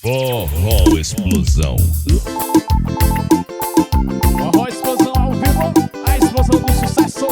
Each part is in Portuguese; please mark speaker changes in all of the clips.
Speaker 1: Forró Explosão.
Speaker 2: Forró Explosão ao vivo, a explosão do sucesso.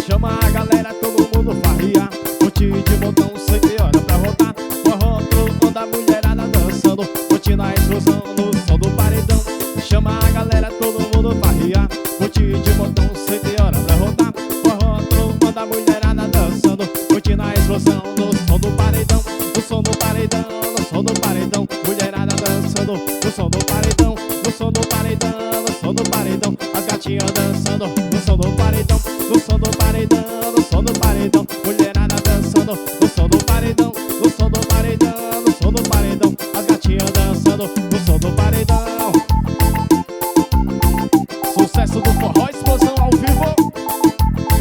Speaker 2: Chama a galera, todo mundo farria. Monte de botão, 100 horas pra rodar. Forró pro da mulherada dançando. Monte na explosão, no som do paredão. Chama a galera, todo mundo farria. Monte de botão, 100 horas pra rodar. Forró pro da mulherada dançando. Monte na explosão, no som do paredão. No som do paredão, no som do paredão. Mulherada dançando, no som do paredão. No som do paredão, no som do paredão. As gatinhas dançando, no som do paredão. No som do paredão, no som do paredão. Mulherada dançando, no som do paredão. No som do paredão, no som do paredão. As gatinhas dançando, no som do paredão. Sucesso do Forró Explosão ao vivo.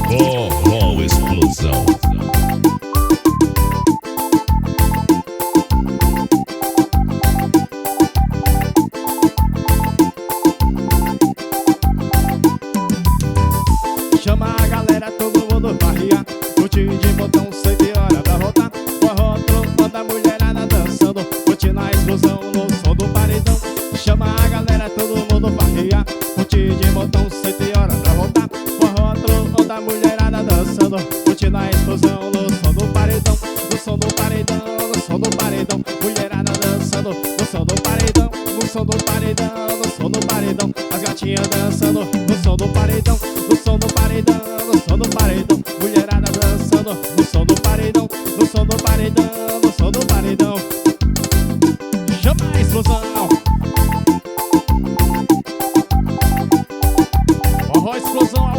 Speaker 1: Forró Explosão.
Speaker 2: Chama a galera, todo mundo farria. Monte de botão, 100 horas pra rodar. Forró trompa da mulherada dançando. Monte na explosão, no som do paredão. Chama a galera, todo mundo farria. Monte de botão, 100 horas pra rodar. Forró trompa da mulherada dançando. Monte na explosão, no som do paredão. No som do paredão, no som do paredão. Mulherada dançando, no som do paredão. No som do paredão, no som do paredão. As gatinhas dançando, no som do paredão. No som do paredão, no som do paredão. Mulherada dançando, no som do paredão. No som do paredão, no som do paredão. Chama a explosão. Forró Explosão.